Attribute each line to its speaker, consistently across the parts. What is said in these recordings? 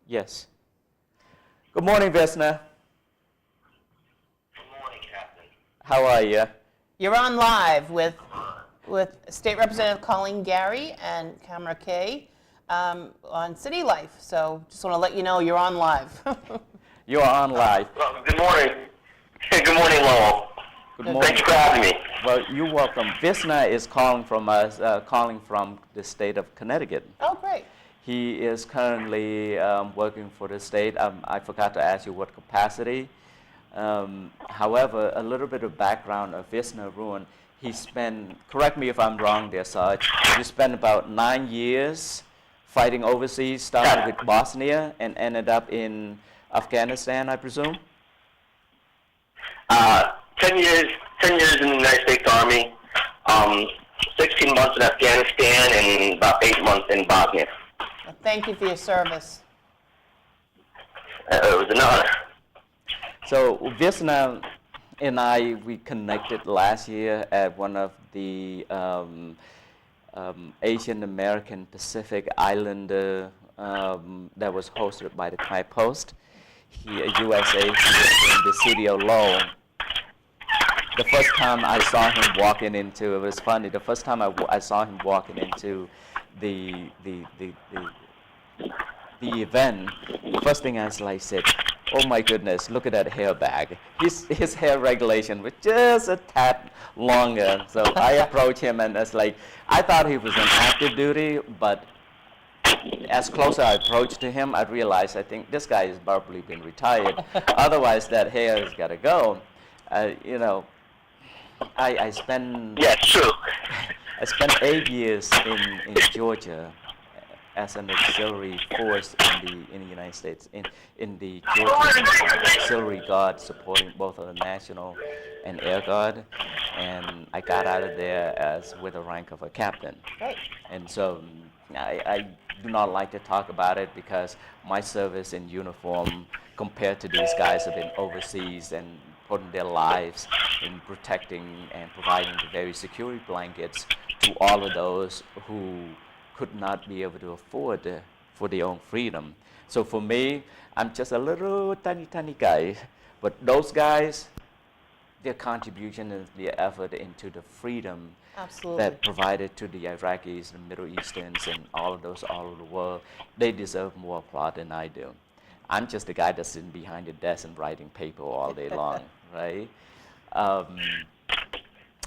Speaker 1: Yes. Good morning, Vesna.
Speaker 2: Good morning, Captain.
Speaker 1: How are you?
Speaker 3: You're on live with State Representative Colleen Garry and Camera K on City Life. So just want to let you know you're on live.
Speaker 1: You are on live.
Speaker 2: Well, good morning. Good morning, Lowell.
Speaker 1: Good morning.
Speaker 2: Thanks for having me.
Speaker 1: Well, you're welcome. Vesna is calling from the state of Connecticut.
Speaker 3: Oh, great.
Speaker 1: He is currently working for the state. I forgot to ask you what capacity. However, a little bit of background of Vesna Ruin. He spent, correct me if I'm wrong there, Sarge, he spent about 9 years fighting overseas, started with Bosnia and ended up in Afghanistan, I presume?
Speaker 2: 10 years in the United States Army, 16 months in Afghanistan, and about 8 months in Bosnia.
Speaker 3: Well, thank you for your service.
Speaker 2: It was an honor.
Speaker 1: So Vesna and we connected last year at one of the Asian American Pacific Islander that was hosted by the Thai Post. USA here in the city of Lowell. The first time I saw him walking into, it was funny, the first time I saw him walking into the event, the first thing I said, oh my goodness, look at that hair bag. His hair regulation was just a tad longer. So I approached him and it's like, I thought he was on active duty, but as closer I approached to him, I realized I think this guy has probably been retired. Otherwise, that hair has got to go. I spent.
Speaker 2: Yeah, true.
Speaker 1: I spent 8 years in Georgia as an auxiliary force in the United States, in the Georgia Auxiliary Guard, supporting both of the National and Air Guard, and I got out of there with the rank of a captain.
Speaker 3: Great.
Speaker 1: And so I do not like to talk about it because my service in uniform compared to these guys have been overseas and putting their lives in protecting and providing the very security blankets to all of those who could not be able to afford for their own freedom. So for me, I'm just a little tiny guy, but those guys, their contribution and their effort into the freedom that provided to the Iraqis and Middle Easterns and all of those all over the world, they deserve more applaud than I do. I'm just the guy that's sitting behind the desk and writing paper all day long, right?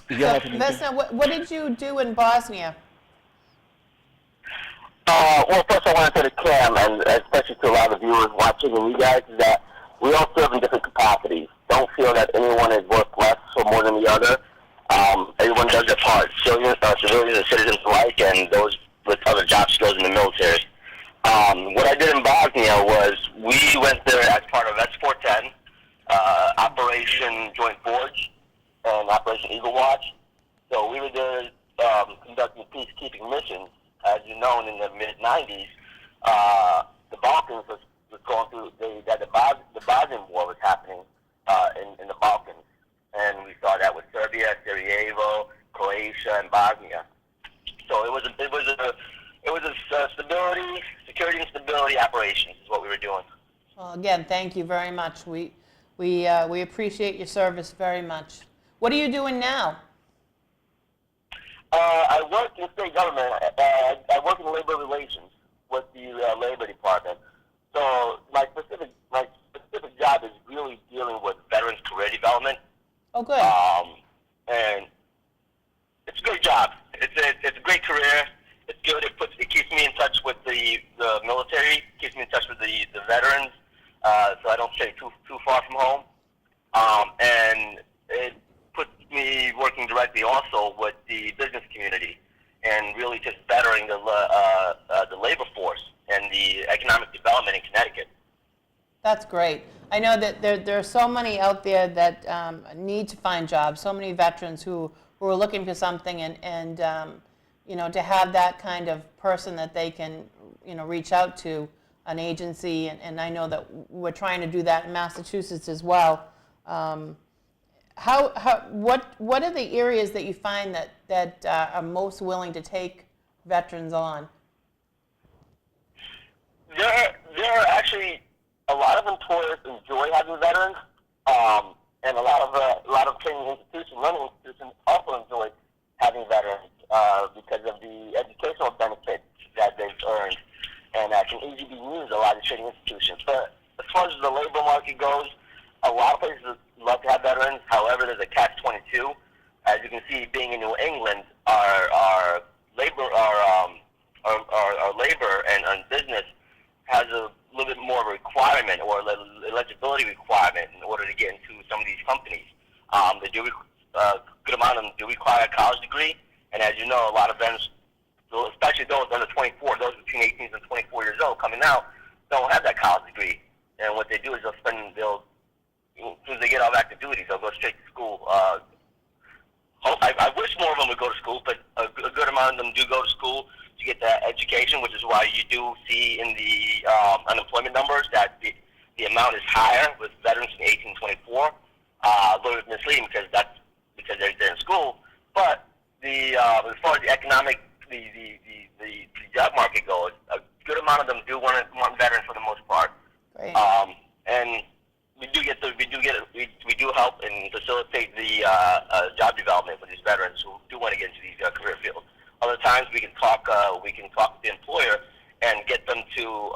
Speaker 3: Vesna, what did you do in Bosnia?
Speaker 2: Well, first I want to say to Cam, and especially to a lot of viewers watching and you guys, is that we all serve in different capacities. Don't feel that anyone is worth less or more than the other. Everyone does their part. Civilians and citizens alike, and those with other job skills in the military. What I did in Bosnia was we went there as part of S410, Operation Joint Forge, and Operation Eagle Watch. So we were there conducting peacekeeping missions. As you know, in the mid-'90s, the Balkans was going through, the Bosnian War was happening in the Balkans. And we saw that with Serbia, Sarajevo, Croatia, and Bosnia. So it was a security and stability operations is what we were doing.
Speaker 3: Well, again, thank you very much. We appreciate your service very much. What are you doing now?
Speaker 2: I work in state government. I work in labor relations with the Labor Department. So my specific job is really dealing with veterans' career development.
Speaker 3: Oh, good.
Speaker 2: And it's a great job. It's a great career. It's good. It keeps me in touch with the military. Keeps me in touch with the veterans, so I don't stay too far from home. And it puts me working directly also with the business community, and really just bettering the labor force and the economic development in Connecticut.
Speaker 3: That's great. I know that there are so many out there that need to find jobs, so many veterans who are looking for something, and to have that kind of person that they can, reach out to, an agency, and I know that we're trying to do that in Massachusetts as well. What are the areas that you find that are most willing to take veterans on?
Speaker 2: There are actually needs a lot of training institutions. But as far as the labor market goes, a lot of places love to have veterans. However, there's a catch-22. As you can see, being in New England, our labor, our labor and business has a little bit more of a requirement or eligibility requirement in order to get into some of these companies. They do a good amount of them do require a college degree, and as you know, a lot of veterans, especially those under 24, those between 18 and 24 years old coming out, don't have that college degree. And what they do is as soon as they get off active duty, they'll go straight to school. I wish more of them would go to school, but a good amount of them do go to school to get that education, which is why you do see in the unemployment numbers that the amount is higher with veterans from 18 to 24. A little bit misleading because they're in school, but as far as the economic, the job market goes, a good amount of them do want veterans for the most part.
Speaker 3: Great.
Speaker 2: And we do help and facilitate the job development for these veterans who do want to get into these career fields. Other times we can talk with the employer and get them to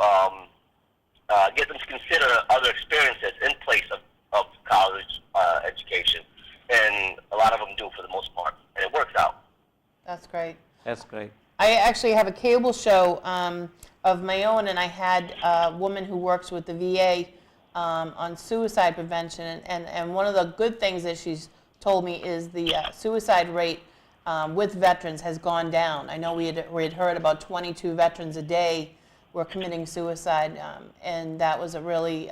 Speaker 2: consider other experiences in place of college education, and a lot of them do for the most part, and it works out.
Speaker 3: That's great.
Speaker 1: That's great.
Speaker 3: I actually have a cable show of my own, and I had a woman who works with the VA on suicide prevention, and one of the good things that she's told me is the suicide rate with veterans has gone down. I know we had heard about 22 veterans a day were committing suicide, and that was a really,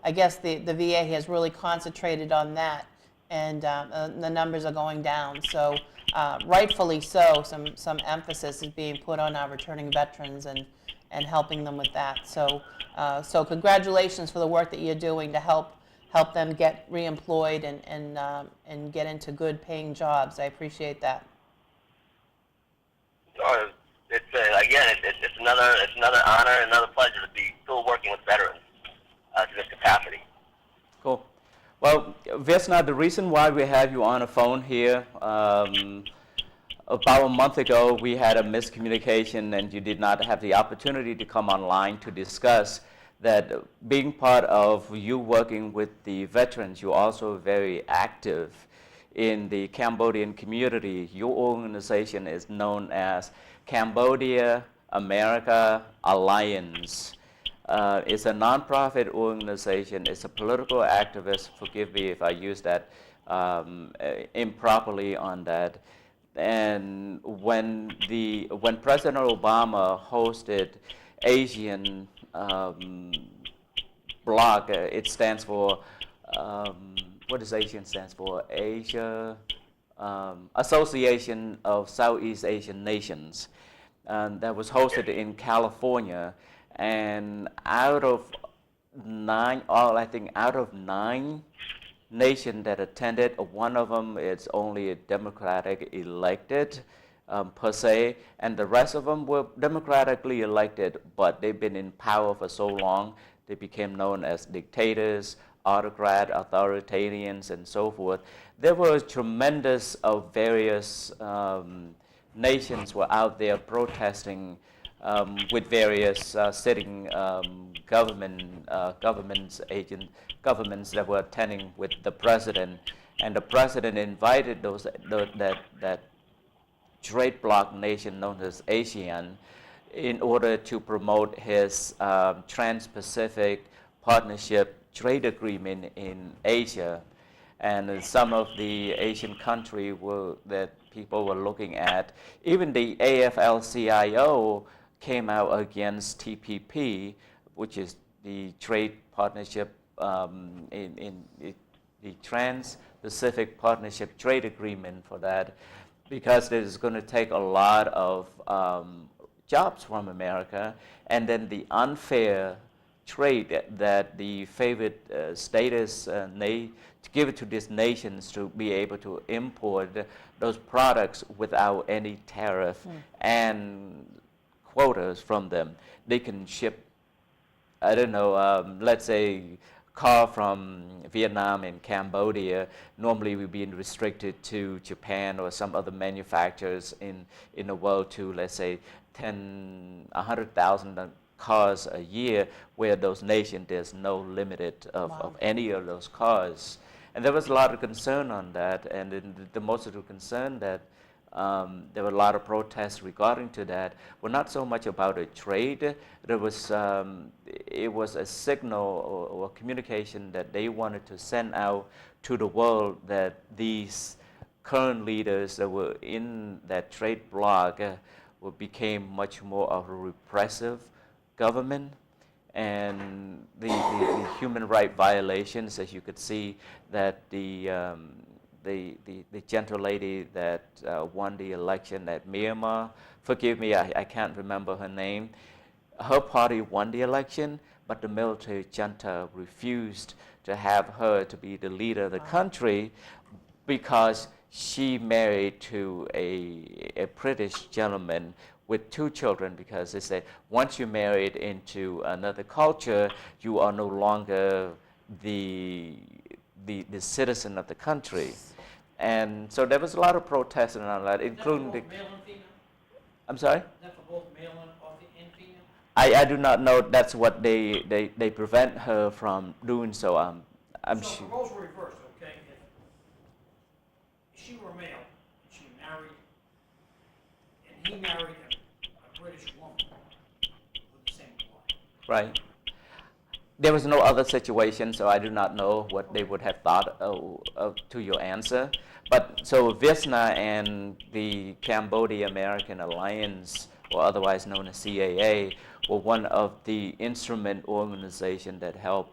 Speaker 3: I guess the VA has really concentrated on that, and the numbers are going down. So rightfully so, some emphasis is being put on our returning veterans and helping them with that. So so congratulations for the work that you're doing to help them get reemployed and get into good paying jobs. I appreciate that.
Speaker 2: It's another honor, another pleasure to be still working with veterans to this capacity.
Speaker 1: Cool. Well, Vesna, the reason why we have you on the phone here, about a month ago we had a miscommunication and you did not have the opportunity to come online to discuss that. Being part of you working with the veterans, you're also very active in the Cambodian community. Your organization is known as Cambodia America Alliance. It's a nonprofit organization. It's a political activist. Forgive me if I use that improperly on that. And when President Obama hosted Asian bloc, it stands for what does ASEAN stands for? Asia Association of Southeast Asian Nations. That was hosted in California, and out of nine nations that attended, one of them is only a Democratic elected per se, and the rest of them were democratically elected, but they've been in power for so long, they became known as dictators, autocrat, authoritarians, and so forth. There were tremendous of various nations were out there protesting with various sitting governments that were attending with the president, and the president invited that trade bloc nation known as ASEAN in order to promote his Trans-Pacific Partnership trade agreement in Asia. And some of the Asian countries that people were looking at, even the AFL-CIO came out against TPP, which is the trade partnership in the Trans-Pacific Partnership trade agreement for that, because it is going to take a lot of jobs from America, and then the unfair trade that the favored status to give it to these nations to be able to import those products without any tariff and quotas from them. They can ship, I don't know, let's say car from Vietnam and Cambodia normally would be restricted to Japan or some other manufacturers in the world to, let's say, $100,000 cars a year, where those nations there's no limit of any of those cars. And there was a lot of concern on that, and the most of the concern that there were a lot of protests regarding to that were not so much about a trade. There was it was a signal or communication that they wanted to send out to the world that these current leaders that were in that trade bloc became much more of a repressive government, and the human right violations, as you could see, that the gentle lady that won the election at Myanmar, forgive me, I can't remember her name, her party won the election, but the military junta refused to have her to be the leader of the country because she married to a British gentleman with 2 children, because they said once you're married into another culture, you are no longer the citizen of the country. And so there was a lot of protesting on that, including the...
Speaker 4: Male and female?
Speaker 1: I'm sorry?
Speaker 4: Is that for both male and female?
Speaker 1: I do not know. That's what they prevent her from doing so. I'm
Speaker 4: So
Speaker 1: sure.
Speaker 4: roles were reversed, okay? If she were male, and she married, and he married a British woman with the same blood.
Speaker 1: Right. There was no other situation, so I do not know what they would have thought of to your answer. But so Vietnam and the Cambodia American Alliance, or otherwise known as CAA, were one of the instrument organizations that helped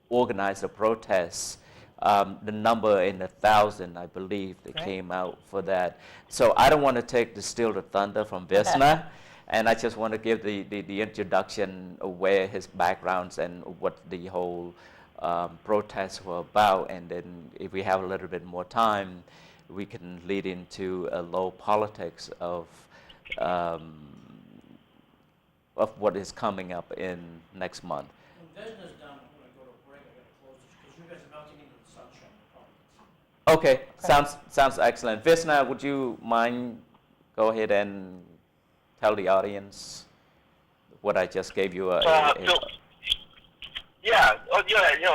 Speaker 1: organize the protests. The number in 1,000, I believe, that came out for that. So I don't want to steal the thunder from Vietnam. And I just want to give the introduction of where his backgrounds and what the whole protests were about. And then if we have a little bit more time, we can lead into a low politics of what is coming up in next month.
Speaker 4: When business done, I'm going to go to a break. I got to close this because you guys are melting into the sunshine.
Speaker 1: Okay, sounds excellent. Visna, would you mind go ahead and tell the audience what I just gave you?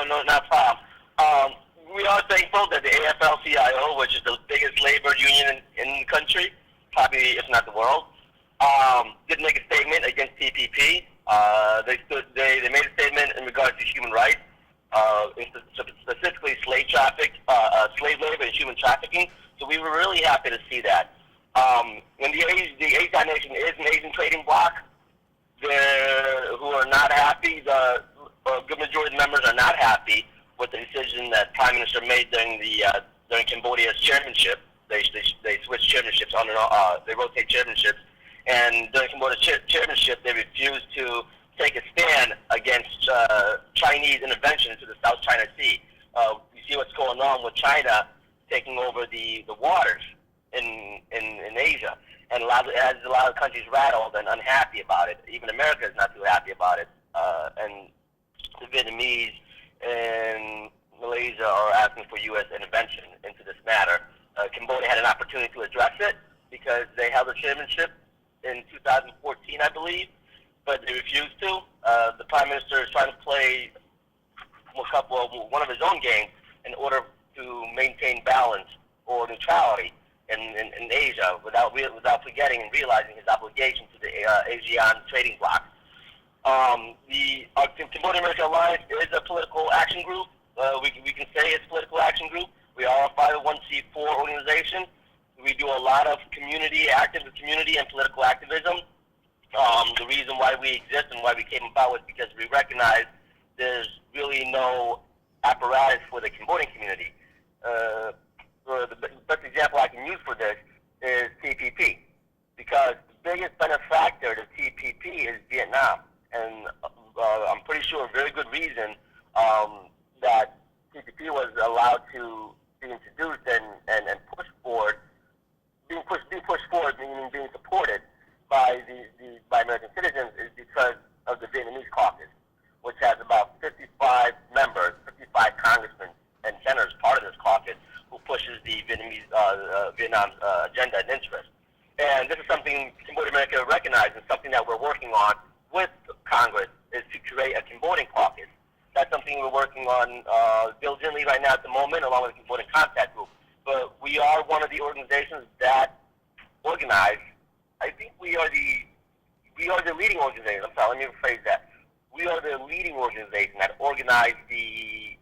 Speaker 2: No, not a problem. We are thankful that the AFL-CIO, which is the biggest labor union in the country, probably if not the world, did make a statement against TPP. They made a statement in regards to human rights, specifically slave labor and human trafficking. So we were really happy to see that. When the Asian nation is an Asian trading bloc, who are not happy, the good majority of the members are not happy with the decision that Prime Minister made during Cambodia's chairmanship. They switch chairmanships on and off, they rotate chairmanships, and during Cambodia's chairmanship, they refused to take a stand against Chinese intervention into the South China Sea. You see what's going on with China taking over the waters in Asia, and has a lot of countries rattled and unhappy about it. Even America is not too happy about it, and the Vietnamese and Malaysia are asking for U.S. intervention into this matter. Cambodia had an opportunity to address it because they held a chairmanship in 2014, I believe, but they refused to. The Prime Minister is trying to play one of his own games in order to maintain balance or neutrality in Asia without forgetting and realizing his obligation to the ASEAN trading bloc. The Cambodian American Alliance is a political action group. We can say it's a political action group. We are a 501c4 organization. We do a lot of active community and political activism. The reason why we exist and why we came about was because we recognize there's really no apparatus for the Cambodian community. The best example I can use for this is TPP, because the biggest benefactor to TPP is Vietnam, and I'm pretty sure a very good reason that TPP was allowed to be introduced and pushed forward, being pushed forward, meaning being supported by by American citizens, is because of the Vietnamese caucus, which has about 55 members, 55 congressmen and senators part of this caucus, who pushes the Vietnam's agenda and interest. And this is something Cambodia America recognizes, and something that we're working on with to create a Cambodian caucus. That's something we're working on diligently right now at the moment, along with the Cambodian Contact Group. But we are one of the organizations that organize. I think we are the leading organization. I'm sorry, let me rephrase that. We are the leading organization that organized the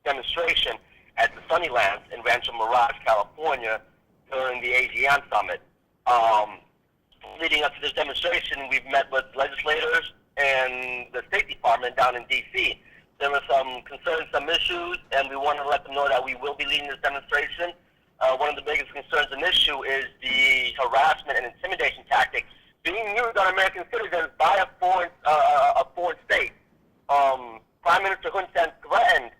Speaker 2: demonstration at the Sunnylands in Rancho Mirage, California, during the ASEAN Summit. Leading up to this demonstration, we've met with legislators and the State Department down in D.C. There were some concerns, some issues, and we want to let them know that we will be leading this demonstration. One of the biggest concerns and issue is the harassment and intimidation tactics being used on American citizens by a foreign state. Prime Minister Hun Sen threatened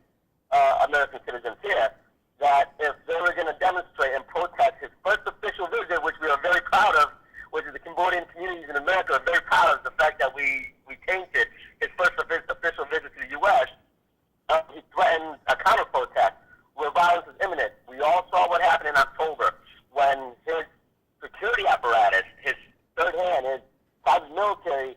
Speaker 2: American citizens here that if they were going to demonstrate and protest his first official visit, which we are very proud of, which is the Cambodian communities in America are very proud of the fact that we tainted his first official visit to the U.S., he threatened a counter-protest where violence is imminent. We all saw what happened in October when his security apparatus, his third hand, his private military,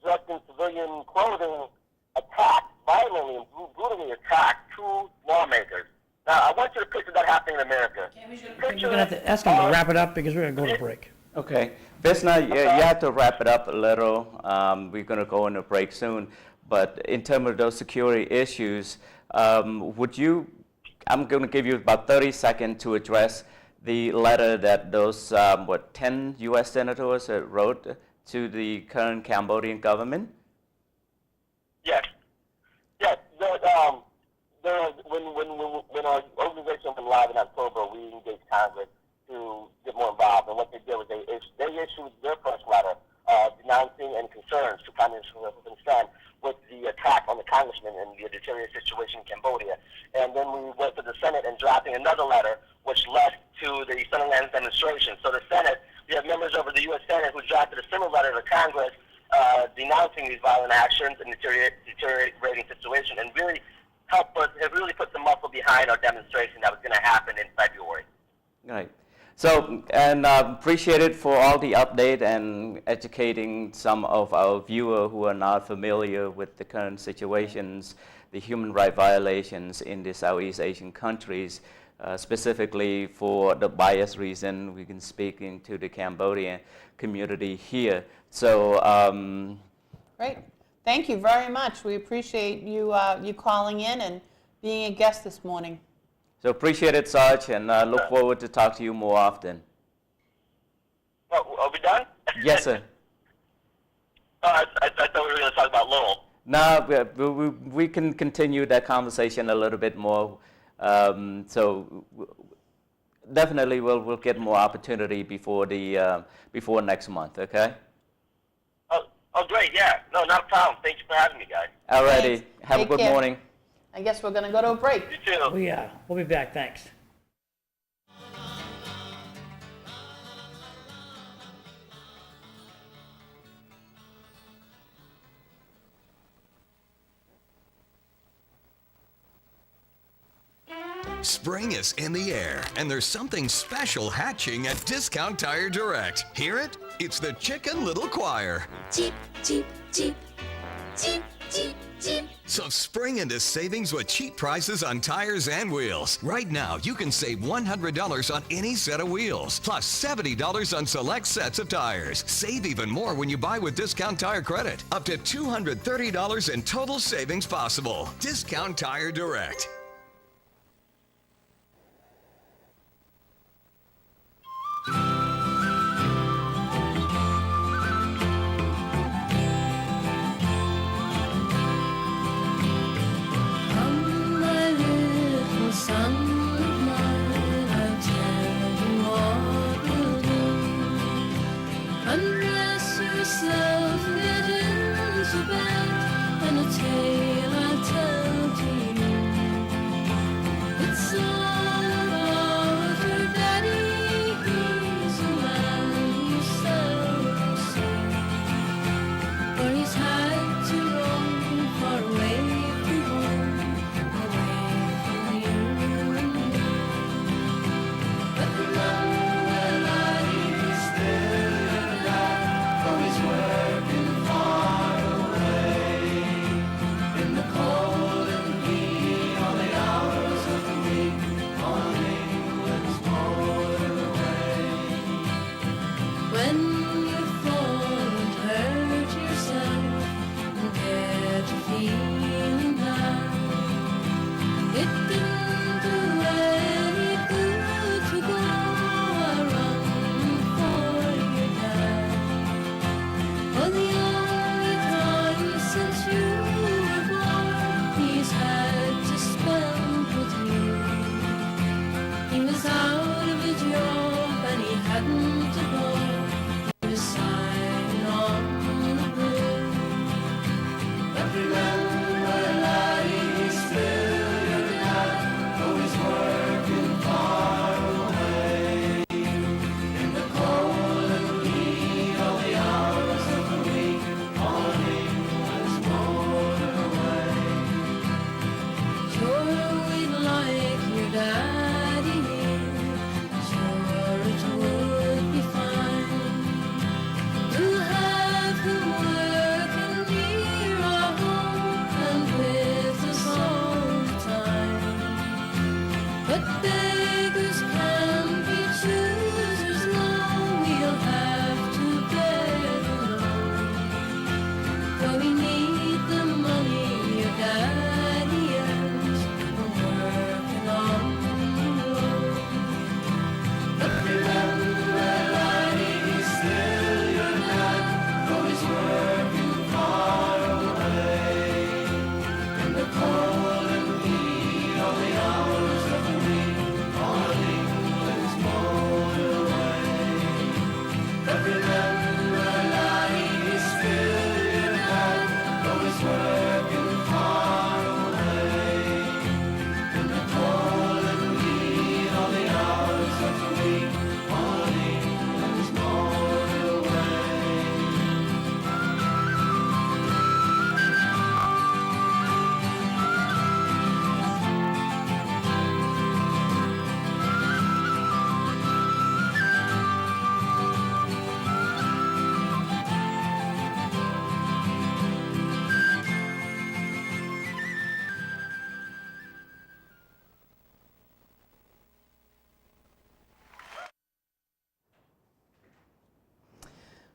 Speaker 2: dressed in civilian clothing, attacked, violently and brutally attacked two lawmakers. Now, I want you to picture that happening in America.
Speaker 5: We're going to have to ask him to wrap it up because we're going to go to break.
Speaker 1: Okay. Vesna, you have to wrap it up a little. We're going to go on a break soon. But in terms of those security issues, I'm going to give you about 30 seconds to address the letter that those, 10 U.S. senators wrote to the current Cambodian government?
Speaker 2: Yes. Yes. When our organization went live in October, we engaged Congress to get more involved. And what they did was they issued their first letter denouncing and concerns to Prime Minister Hun Sen with the attack on the congressman and the deteriorating situation in Cambodia. And then we went to the Senate and drafting another letter, which led to the Sunnylands demonstration. So the Senate, we have members over the U.S. Senate who drafted a similar letter to Congress denouncing these violent actions and deteriorating situation, and really have really put some muscle behind our demonstration that was going to happen in February.
Speaker 1: Right. So, and appreciate it for all the update and educating some of our viewers who are not familiar with the current situations, the human rights violations in the Southeast Asian countries, specifically for the bias reason we can speak into the Cambodian community here. So,
Speaker 3: Great. Thank you very much. We appreciate you calling in and being a guest this morning.
Speaker 1: So appreciate it, Sarge, and look forward to talk to you more often.
Speaker 2: Oh, are we done?
Speaker 1: Yes, sir.
Speaker 2: I thought we were going to talk about Lowell.
Speaker 1: No, we can continue that conversation a little bit more. So definitely we'll get more opportunity before next month. Okay.
Speaker 2: Oh, great. Yeah. No, not a problem. Thank you for having me, guys.
Speaker 1: Alrighty.
Speaker 3: Thanks.
Speaker 1: Have a
Speaker 3: Take
Speaker 1: good
Speaker 3: care.
Speaker 1: morning.
Speaker 3: I guess we're going to go to a break.
Speaker 2: You too.
Speaker 5: We'll be back. Thanks.
Speaker 6: Spring is in the air, and there's something special hatching at Discount Tire Direct. Hear it? It's the Chicken Little Choir.
Speaker 7: Jeep, Jeep, Jeep, Jeep, Jeep, Jeep.
Speaker 6: So spring into savings with cheap prices on tires and wheels. Right now, you can save $100 on any set of wheels, plus $70 on select sets of tires. Save even more when you buy with Discount Tire Credit. Up to $230 in total savings possible. Discount Tire Direct.
Speaker 7: Come, my little sunlight, I'll tell you what we'll do. Undress yourself, get into bed, and a tale I'll tell to you.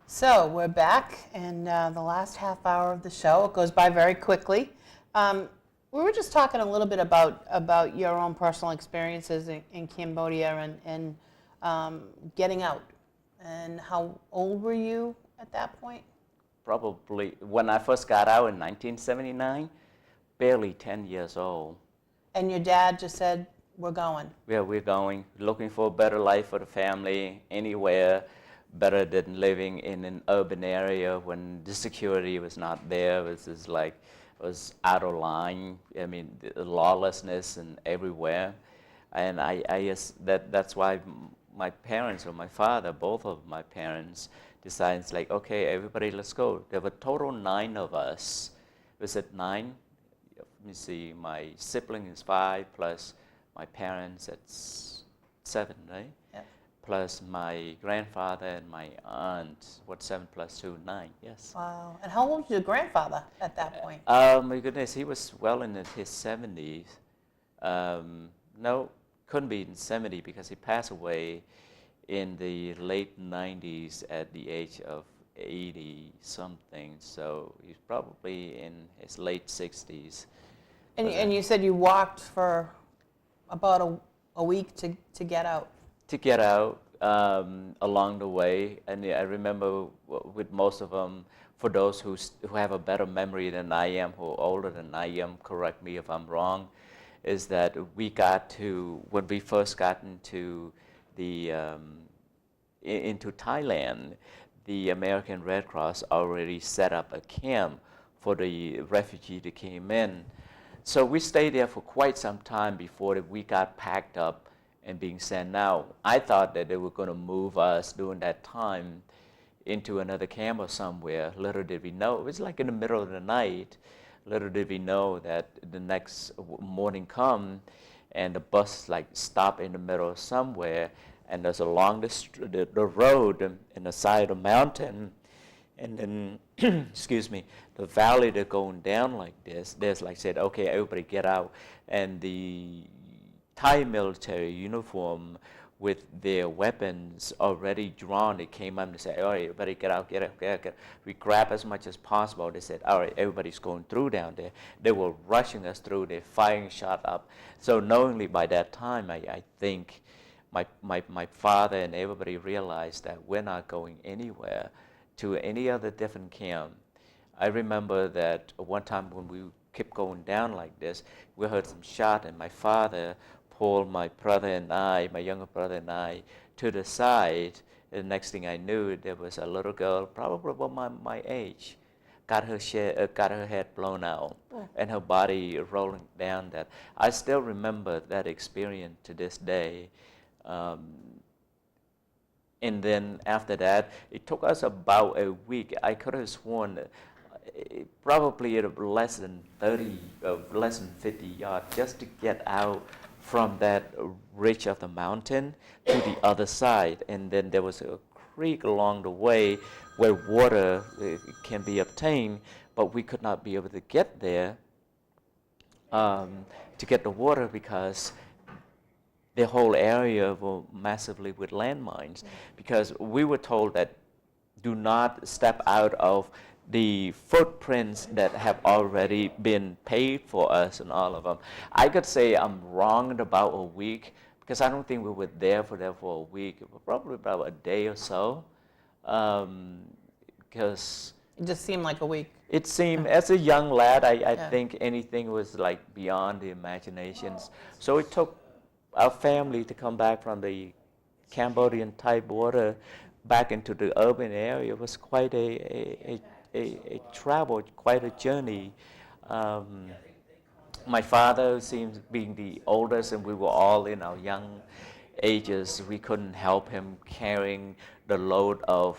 Speaker 3: So we're back, and the last half hour of the show, it goes by very quickly. We were just talking a little bit about your own personal experiences in Cambodia and getting out. And how old were you at that point?
Speaker 1: Probably when I first got out in 1979, barely 10 years old.
Speaker 3: And your dad just said, we're going.
Speaker 1: Yeah, we're going, looking for a better life for the family, anywhere better than living in an urban area when the security was not there. It was just like, it was out of line. I mean, the lawlessness and everywhere. And that's why my parents, or my father, both of my parents, decided, like, okay, everybody, let's go. There were total 9 of us. Was it 9? Let me see, my sibling is 5, plus my parents, it's 7, right?
Speaker 3: Yeah.
Speaker 1: Plus my grandfather and my aunt. What's 7 plus 2? 9, yes.
Speaker 3: Wow. And how old was your grandfather at that point?
Speaker 1: My goodness, he was well in his 70s. No, couldn't be in 70 because he passed away in the late 90s at the age of 80 something. So he's probably in his late 60s.
Speaker 3: And you said you walked for about a week to get out.
Speaker 1: To get out along the way, and I remember with most of them, for those who have a better memory than I am, who are older than I am, correct me if I'm wrong, is that we got to, when we first got into into Thailand, the American Red Cross already set up a camp for the refugee that came in. So we stayed there for quite some time before we got packed up and being sent out. I thought that they were going to move us during that time into another camp or somewhere. Little did we know, it was like in the middle of the night. Little did we know that the next morning come and the bus like stopped in the middle of somewhere, and there's along the road in the side of the mountain, and then, excuse me, the valley that's going down like this, there's like said, okay, everybody get out. And the Thai military uniform with their weapons already drawn, they came up and said, all right, everybody get out, get out, get out, get out. We grab as much as possible. They said, all right, everybody's going through down there. They were rushing us through, they're firing shot up. So knowingly by that time, I think my father and everybody realized that we're not going anywhere to any other different camp. I remember that one time when we kept going down like this, we heard some shot, and my father pulled my brother and I, my younger brother and I, to the side. And the next thing I knew, there was a little girl, probably about my age, got her head blown out, and her body rolling down. That I still remember that experience to this day. And then after that, it took us about a week. I could have sworn that probably less than 30, less than 50 yards just to get out from that ridge of the mountain to the other side. And then there was a creek along the way where water can be obtained, but we could not be able to get there to get the water because the whole area was massively with landmines, because we were told that do not step out of the footprints that have already been paid for us and all of them. I could say I'm wrong in about a week, because I don't think we were there for a week. It was probably about a day or so, because
Speaker 3: It just seemed like a week.
Speaker 1: it seemed, as a young lad, I think anything was like beyond the imaginations. So it took our family to come back from the Cambodian-Thai border back into the urban area. It was quite a travel, quite a journey. My father seems being the oldest, and we were all in our young ages. We couldn't help him carrying the load of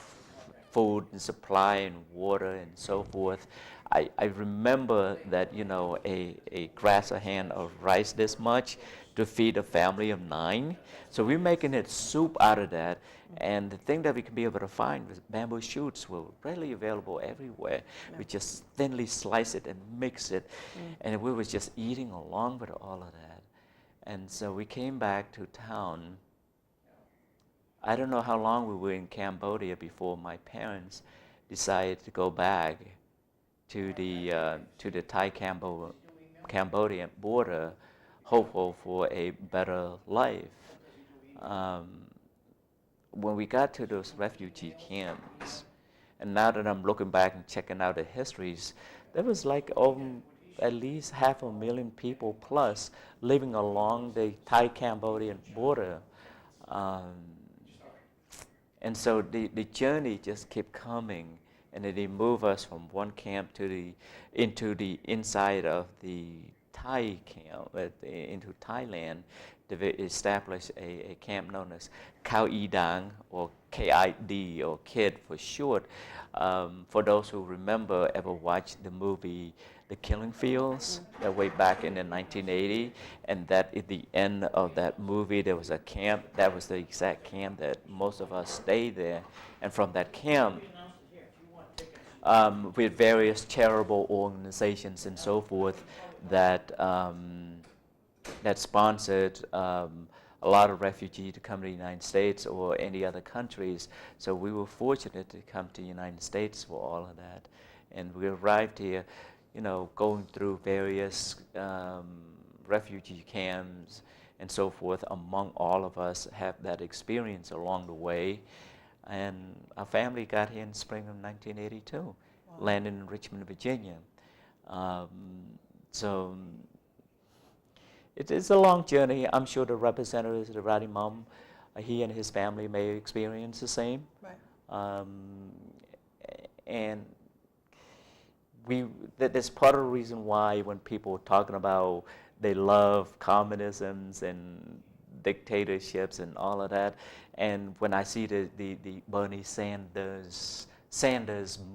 Speaker 1: food and supply and water and so forth. I remember that, you know, a glass of hand of rice this much to feed a family of 9. So we're making it soup out of that. And the thing that we can be able to find was bamboo shoots were readily available everywhere. We just thinly slice it and mix it. And we were just eating along with all of that. And so we came back to town. I don't know how long we were in Cambodia before my parents decided to go back to the Thai-Cambodian border, hopeful for a better life. When we got to those refugee camps, and now that I'm looking back and checking out the histories, there was like at least 500,000 people plus living along the Thai-Cambodian border. And so the journey just kept coming, and then they move us from one camp into the inside of the Thai camp, into Thailand, to establish a camp known as Khao I Dang, or KID, or KID for short. For those who remember, ever watched the movie The Killing Fields, that way back in the 1980, and that at the end of that movie there was a camp. That was the exact camp that most of us stayed there, and from that camp, with various charitable organizations and so forth that that sponsored a lot of refugees to come to the United States or any other countries. So we were fortunate to come to the United States for all of that, and we arrived here, you know, going through various refugee camps and so forth. Among all of us have that experience along the way. And our family got here in spring of 1982, wow. Landed in Richmond, Virginia. So it is a long journey. I'm sure the representatives of the Rowdy Mom, he and his family may experience the same. Right. And that's part of the reason why when people are talking about they love communisms and dictatorships and all of that, and when I see the Bernie Sanders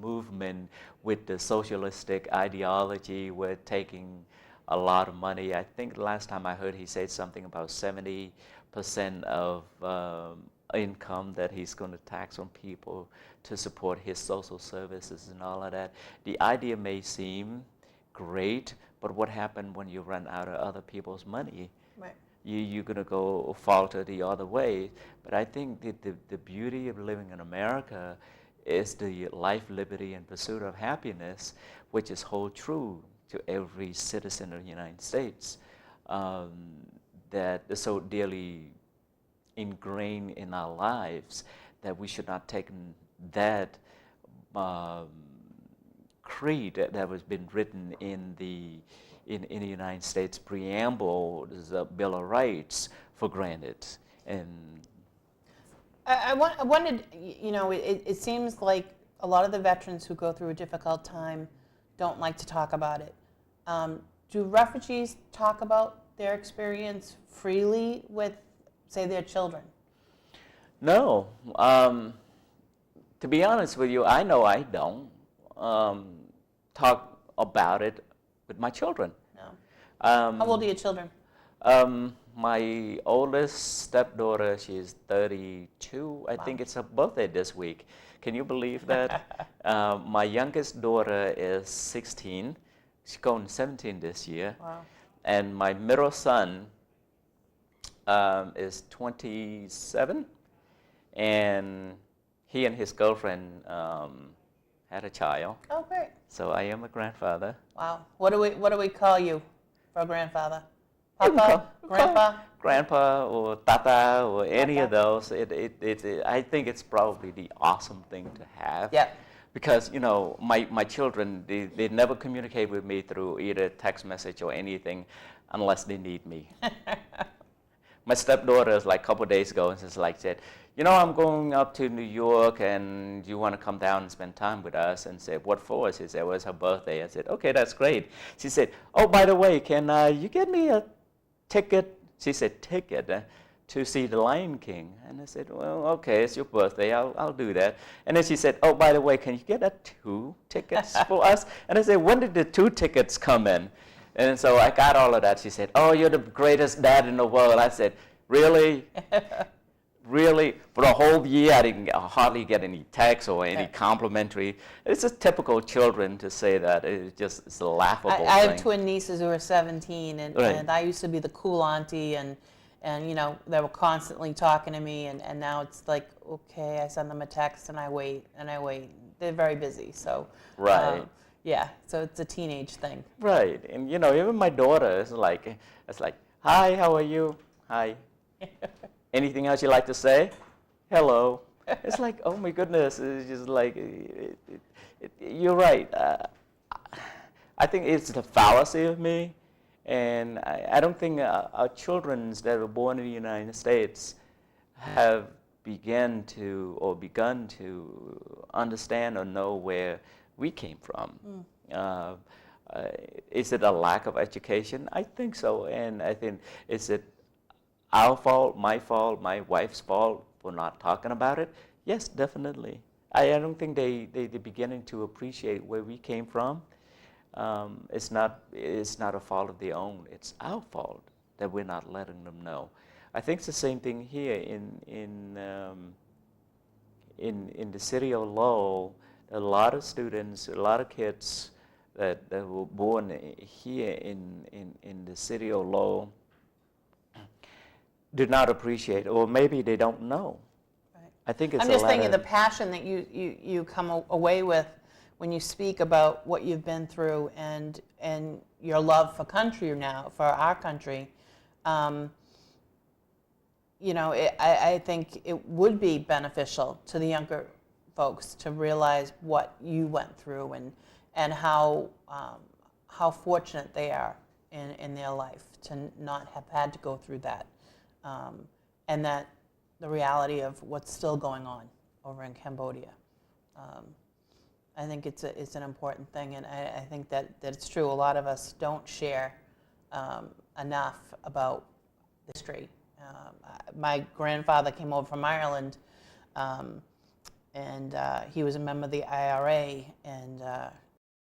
Speaker 1: movement with the socialistic ideology, with taking a lot of money. I think the last time I heard he said something about 70% of income that he's going to tax on people to support his social services and all of that. The idea may seem great, but what happens when you run out of other people's money? Right. You're going to go falter the other way. But I think the beauty of living in America is the life, liberty, and pursuit of happiness, which is hold true to every citizen of the United States, that is so dearly ingrained in our lives that we should not take that creed that was been written in the United States preamble, the Bill of Rights, for granted. And
Speaker 3: I wanted, you know, it seems like a lot of the veterans who go through a difficult time don't like to talk about it. Do refugees talk about their experience freely with, say, their children?
Speaker 1: No. To be honest with you, I know I don't talk about it with my children.
Speaker 3: No. How old are your children?
Speaker 1: My oldest stepdaughter, she's 32. I think it's her birthday this week. Can you believe that? My youngest daughter is 16. She's going 17 this year. Wow. And my middle son is 27. And he and his girlfriend had a child. Oh, great. So I am a grandfather.
Speaker 3: Wow. What do we call you for a grandfather? Papa, Grandpa?
Speaker 1: Grandpa or Tata or any of those. I think it's probably the awesome thing to have. Yeah. Because, you know, my children, they never communicate with me through either text message or anything unless they need me. My stepdaughter, like a couple of days ago, just like said, you know, I'm going up to New York and you want to come down and spend time with us? And said, what for? She said, well, it's her birthday. I said, okay, that's great. She said, oh, by the way, can you get me a ticket? She said, ticket to see The Lion King. And I said, well, okay, it's your birthday. I'll do that. And then she said, oh, by the way, can you get 2 tickets for us? And I said, when did the 2 tickets come in? And so I got all of that. She said, oh, you're the greatest dad in the world. I said, really? Really? For the whole year, I didn't hardly get any text or any complimentary. It's just typical children to say that. It's a laughable thing.
Speaker 3: I have twin nieces who are 17, and I used to be the cool auntie, and and they were constantly talking to me, and now it's like, okay, I send them a text and I wait and I wait. They're very busy, so
Speaker 1: Right.
Speaker 3: yeah, so it's a teenage thing.
Speaker 1: Right, and even my daughter is like, hi, how are you? Hi. Anything else you like to say? Hello. It's like, oh my goodness, it's just like, you're right. I think it's the fallacy of me, and I don't think our children that are born in the United States have begun to understand or know where we came from. Is it a lack of education? I think so, and I think, is it our fault, my wife's fault for not talking about it? Yes, definitely. I don't think they're beginning to appreciate where we came from. It's not a fault of their own. It's our fault that we're not letting them know. I think it's the same thing here in the city of Lowell. A lot of students, a lot of kids that were born here in the city of Lowell do not appreciate, or maybe they don't know.
Speaker 3: Right.
Speaker 1: I think it's
Speaker 3: I'm just thinking the passion that you come away with when you speak about what you've been through and your love for country now, for our country. I think it would be beneficial to the younger folks to realize what you went through and how fortunate they are in their life to not have had to go through that, and that the reality of what's still going on over in Cambodia. I think it's an important thing, and I think that it's true. A lot of us don't share enough about the history. My grandfather came over from Ireland, and he was a member of the IRA, and